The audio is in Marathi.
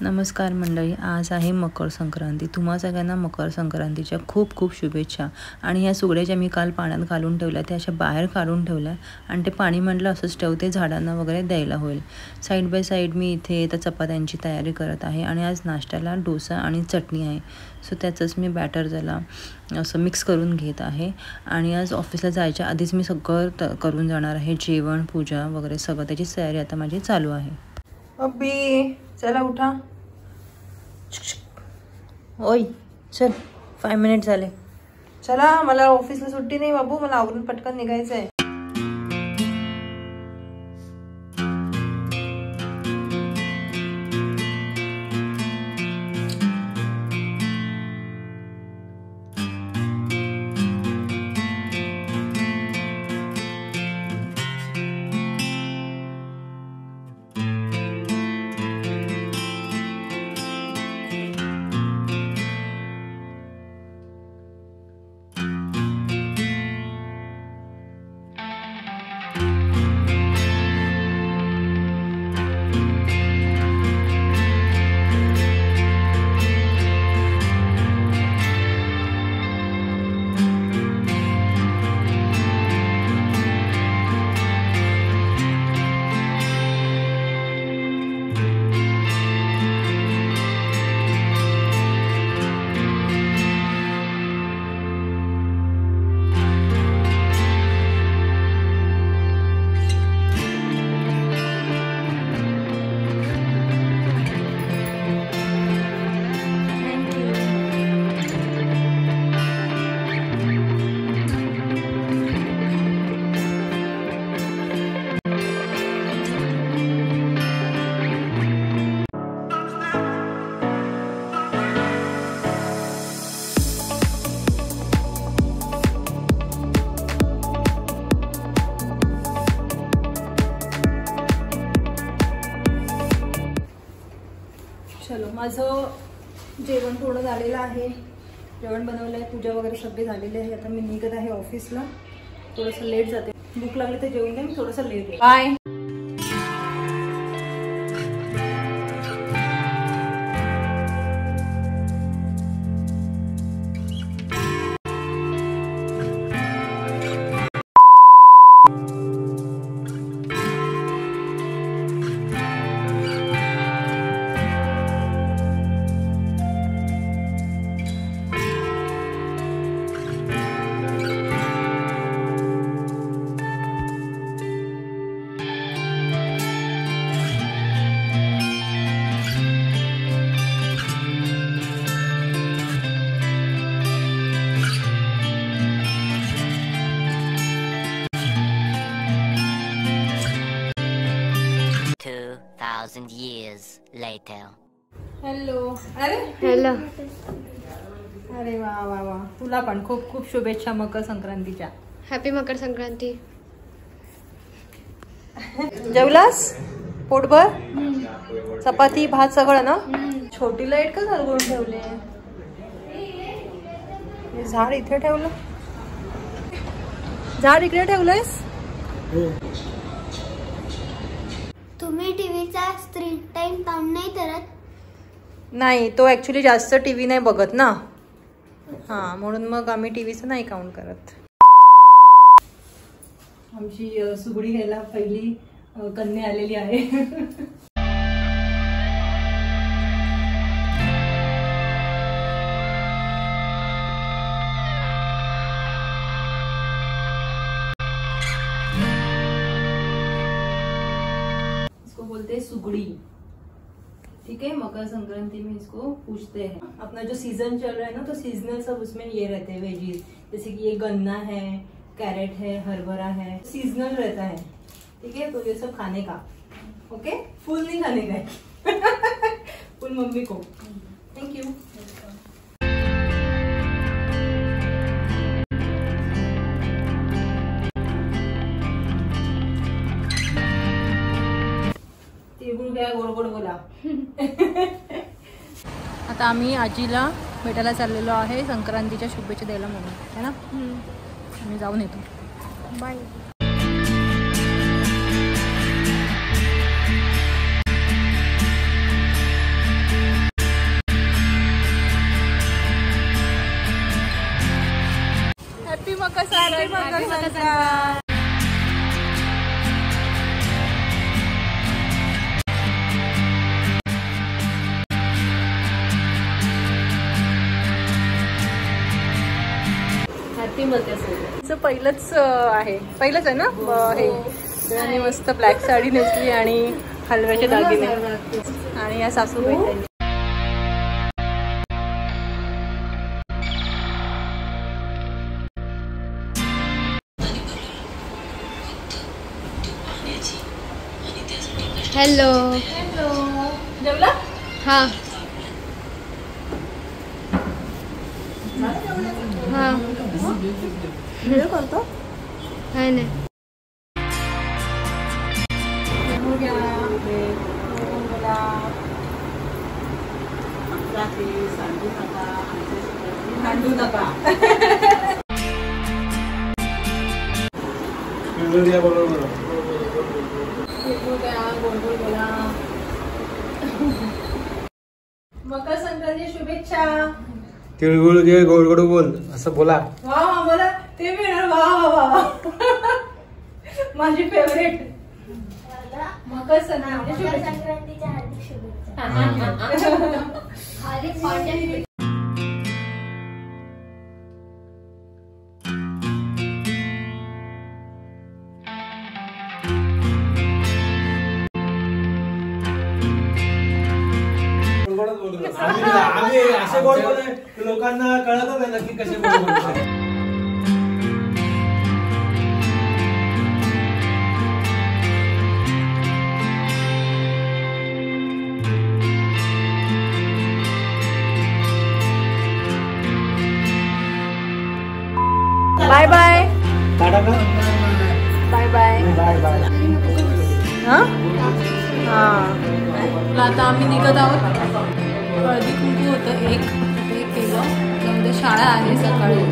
नमस्कार मंडळी, आज आहे मकर संक्रांती। तुम्हा सगळ्यांना मकर संक्रांतीच्या खूप खूप शुभेच्छा। आणि या सुगड्या ज्या मी काल पाण्यात घालून ठेवल्या त्या अशा बाहेर काढून ठेवल्या आणि ते पाणी म्हटलं असंच ठेवते, झाडांना वगैरे द्यायला होईल। साईड बाय साईड मी इथे तर चपात्यांची तयारी करत आहे आणि आज नाश्त्याला डोसा आणि चटणी आहे। सो त्याचंच मी बॅटर झाला असं मिक्स करून घेत आहे। आणि आज ऑफिसला जायच्या आधीच मी सगळं करून जाणार आहे, जेवण पूजा वगैरे सगळं, त्याची तयारी आता माझी चालू आहे। अब्बी चला उठा, ओय चल 5 मिनिट झाले, चला मला ऑफिसला सुट्टी नाही बाबू, मला आवरून पटकन निघायचं आहे। चलो, माझं जेवण पूर्ण झालेलं आहे, जेवण बनवलं आहे, पूजा वगैरे सगळे झालेले आहे। आता मी निघत आहे ऑफिसला, थोडंसं लेट जाते, भूक लागली तर जेवण घ्या, मी थोडंसं लेट आहे। बाय। years later. हेलो, अरे हेलो, अरे वा वा वा, तुला पण खूप खूप शुभेच्छा मकर संक्रांतीच्या। हॅपी मकर संक्रांती। जेवलास पोटभर? चपाती भात सगळं ना? छोटी लाईट का घालून ठेवले? हे झाड इथे ठेवलं, झाड इकडे ठेवलंयस? तुम्ही टीव्हीचा स्क्रीन टाइम काउंट नाही करत? नाही, तो ऍक्च्युली जास्त टीव्ही नाही बघत ना, हा म्हणून मग आम्ही टीव्हीचं नाही काउंट करत। आमची सुगडी घ्यायला पहिली कन्या आलेली आहे। इसको बोलते हैं सुगड़ी, ठीक है। मकर संक्रांति में इसको पूछते हैं। अपना जो सीजन चल रहा है ना, तो सीजनल सब उसमें ये रहते हैं वेजीज, जैसे कि ये गन्ना है, कैरेट है, हरभरा है, सीजनल रहता है, ठीक है। तो ये सब खाने का, ओके, फुल नहीं खाने का। फुल मम्मी को, थैंक यू। तिळगुळ घ्या, गोड गोड बोला। आता आम्ही आजीला भेटायला चाललेलो आहे संक्रांतीच्या शुभेच्छा द्यायला म्हणून, है ना? आम्ही जाऊन येतो, bye. Happy Makar Sankrant. Happy Makar Sankrant. पहिलंच आहे ना हे. आणि मस्त ब्लॅक साडी नेसली आणि हलव्याचे दागिने आणि या सासूबाई त्यांनी. हॅलो. जेवला? हा हा व्हिडिओ करतो? काय नाही. भांडू नका. मकर संक्रांती शुभेच्छा. तिळगुळ घे गोड गोड बोल असं बोला. वा वा बोला. ते मिळणार. वा वा वा. माझी फेवरेट. मकर संक्रांतीच्या हार्दिक शुभेच्छा. आम्ही असे गोड बोलले लोकांना कळतच आहे नक्की कसे गोड बोलतो. Bye bye. टाटा का? Bye bye. Bye bye. हा आता आम्ही निघत आहोत. हळदी कुंकू होतं एक केलं. त्यामध्ये शाळा आहे सकाळी.